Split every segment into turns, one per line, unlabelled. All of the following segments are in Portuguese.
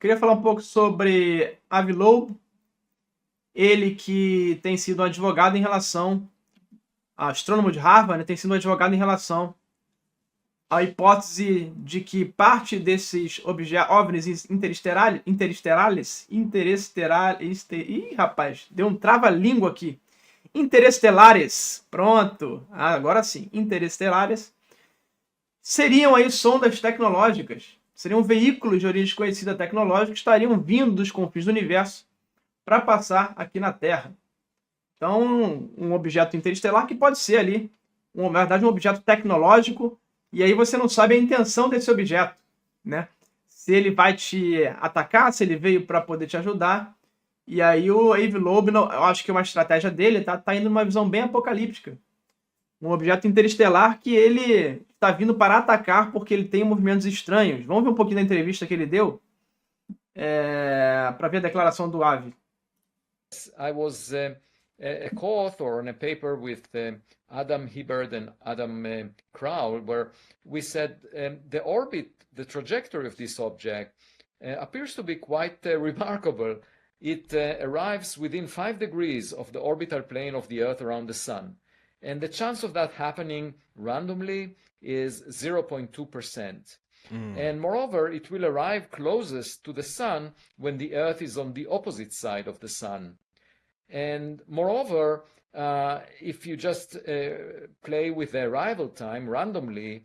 Queria falar um pouco sobre Avi Loeb, ele que tem sido um advogado em relação, astrônomo de Harvard, né, tem sido um advogado em relação à hipótese de que parte desses OVNIs ih, rapaz, deu um trava-língua aqui. Interestelares, pronto, agora sim, interestelares, seriam aí sondas tecnológicas, seriam veículos de origem desconhecida tecnológica que estariam vindo dos confins do universo para passar aqui na Terra. Então, um objeto interestelar que pode ser ali, na verdade, um objeto tecnológico, e aí você não sabe a intenção desse objeto, né? Se ele vai te atacar, se ele veio para poder te ajudar. E aí o Avi Loeb, eu acho que uma estratégia dele tá indo numa visão bem apocalíptica. Um objeto interestelar que ele está vindo para atacar porque ele tem movimentos estranhos. Vamos ver um pouquinho da entrevista que ele deu para ver a declaração do Avi.
I was a co-author on a paper with Adam Hibberd and Adam Crowell, where we said the orbit, the trajectory of this object appears to be quite remarkable. It arrives within 5 degrees of the orbital plane of the Earth around the Sun. And the chance of that happening randomly is 0.2%. And moreover, it will arrive closest to the Sun when the Earth is on the opposite side of the Sun. And moreover, if you just play with the arrival time randomly,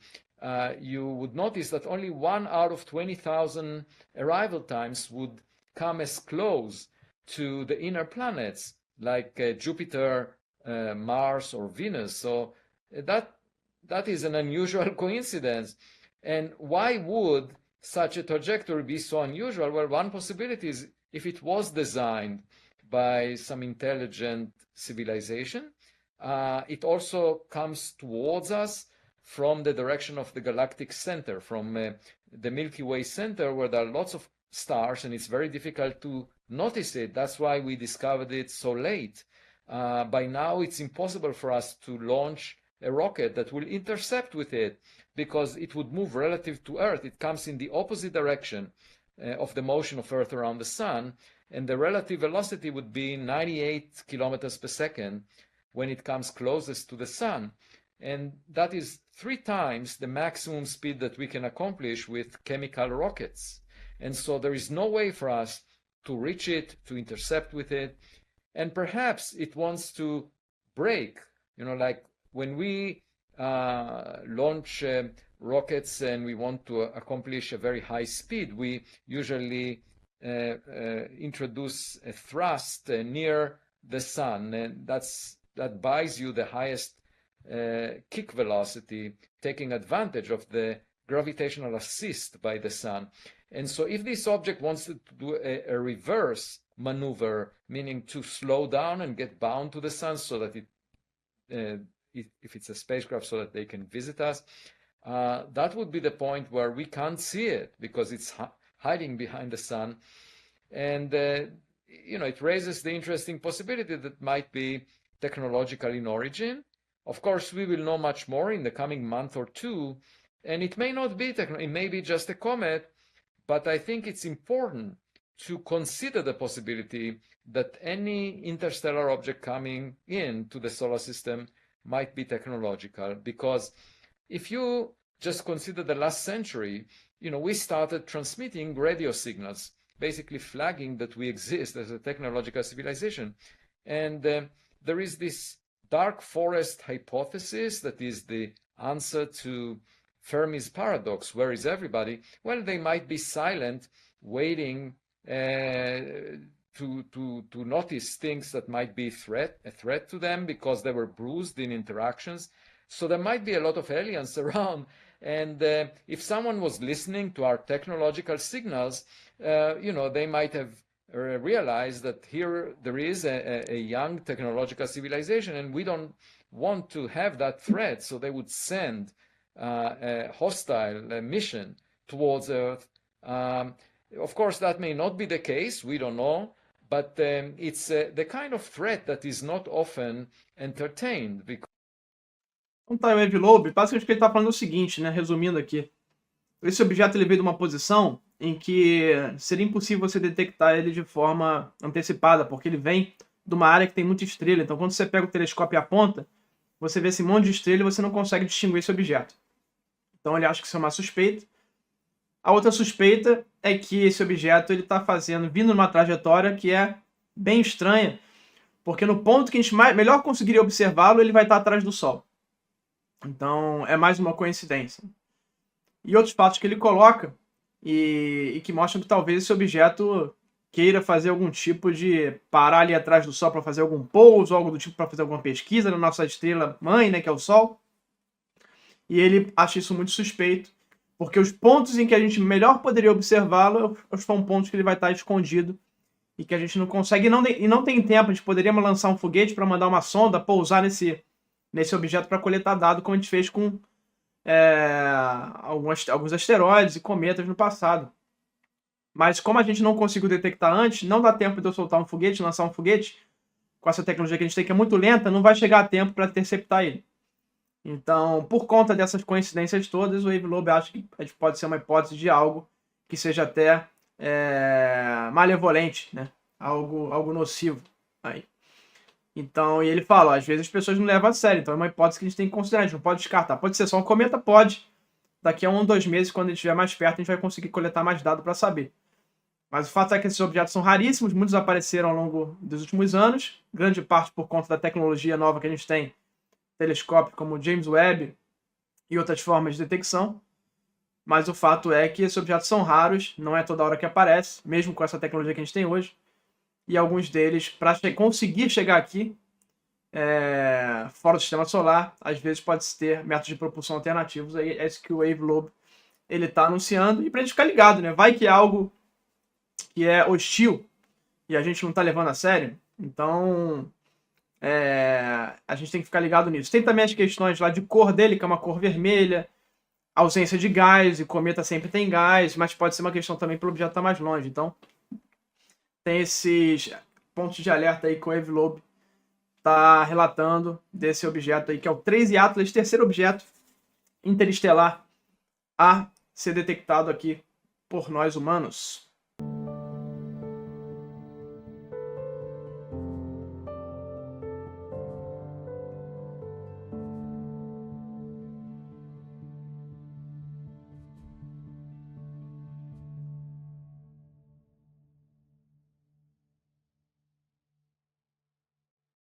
you would notice that only 1 out of 20,000 arrival times would come as close to the inner planets like Jupiter, Mars, or Venus. So that is an unusual coincidence. And why would such a trajectory be so unusual? Well, one possibility is if it was designed by some intelligent civilization, it also comes towards us from the direction of the galactic center, from the Milky Way center, where there are lots of stars, and it's very difficult to notice it. That's why we discovered it so late. By now, it's impossible for us to launch a rocket that will intercept with it, because it would move relative to Earth. It comes in the opposite direction of the motion of Earth around the Sun, and the relative velocity would be 98 kilometers per second when it comes closest to the Sun. And that is 3 times the maximum speed that we can accomplish with chemical rockets. And so there is no way for us to reach it, to intercept with it. And perhaps it wants to break, like when we launch rockets and we want to accomplish a very high speed, we usually introduce a thrust near the Sun, and that buys you the highest kick velocity, taking advantage of the gravitational assist by the Sun. And so if this object wants to do a reverse maneuver, meaning to slow down and get bound to the Sun so that if it's a spacecraft, so that they can visit us, that would be the point where we can't see it because it's hiding behind the Sun. And it raises the interesting possibility that might be technological in origin. Of course, we will know much more in the coming month or two, and it may not be it may be just a comet, but I think it's important to consider the possibility that any interstellar object coming into the solar system might be technological. Because if you just consider the last century, we started transmitting radio signals, basically flagging that we exist as a technological civilization. And there is this dark forest hypothesis that is the answer to Fermi's paradox. Where is everybody? Well, they might be silent, waiting to notice things that might be a threat to them because they were bruised in interactions. So there might be a lot of aliens around. And if someone was listening to our technological signals, they might have realized that here there is a young technological civilization, and we don't want to have that threat. So they would send a hostile mission towards Earth. Of course, that may not be the case. We don't know. But it's the kind of threat that is not often entertained.
Então tá, o Avi Loeb, basicamente o que ele está falando é o seguinte, né? Resumindo aqui. Esse objeto ele veio de uma posição em que seria impossível você detectar ele de forma antecipada, porque ele vem de uma área que tem muita estrela. Então, quando você pega o telescópio e aponta, você vê esse monte de estrela e você não consegue distinguir esse objeto. Então, ele acha que isso é uma suspeita. A outra suspeita é que esse objeto ele está vindo numa trajetória que é bem estranha, porque no ponto que a gente melhor conseguiria observá-lo, ele vai estar atrás do Sol. Então, é mais uma coincidência. E outros fatos que ele coloca e que mostram que talvez esse objeto queira fazer algum tipo de parar ali atrás do Sol para fazer algum pouso, algo do tipo para fazer alguma pesquisa na nossa estrela mãe, né, que é o Sol. E ele acha isso muito suspeito, porque os pontos em que a gente melhor poderia observá-lo são pontos que ele vai estar escondido e que a gente não consegue e não tem tempo. A gente poderia lançar um foguete para mandar uma sonda pousar nesse objeto para coletar dado, como a gente fez com alguns asteroides e cometas no passado. Mas como a gente não conseguiu detectar antes, não dá tempo de eu soltar um foguete, lançar um foguete com essa tecnologia que a gente tem, que é muito lenta, não vai chegar a tempo para interceptar ele. Então, por conta dessas coincidências todas, o Wave Lobe acha que pode ser uma hipótese de algo que seja até malevolente, né? Algo nocivo aí. Então, e ele fala, ó, às vezes as pessoas não levam a sério, então é uma hipótese que a gente tem que considerar, a gente não pode descartar. Pode ser só um cometa? Pode. Daqui a 1 ou 2 meses, quando ele estiver mais perto, a gente vai conseguir coletar mais dados para saber. Mas o fato é que esses objetos são raríssimos, muitos apareceram ao longo dos últimos anos, grande parte por conta da tecnologia nova que a gente tem, telescópio como o James Webb e outras formas de detecção. Mas o fato é que esses objetos são raros, não é toda hora que aparece, mesmo com essa tecnologia que a gente tem hoje. E alguns deles, para conseguir chegar aqui, fora do sistema solar, às vezes pode-se ter métodos de propulsão alternativos. Aí é isso que o Wave Lobe ele está anunciando. E para a gente ficar ligado, né? Vai que é algo que é hostil e a gente não está levando a sério. Então, a gente tem que ficar ligado nisso. Tem também as questões lá de cor dele, que é uma cor vermelha, ausência de gás, e cometa sempre tem gás, mas pode ser uma questão também pelo objeto estar mais longe. Então, tem esses pontos de alerta aí que o Wave Lobe está relatando desse objeto aí, que é o Trace Atlas, terceiro objeto interestelar a ser detectado aqui por nós humanos.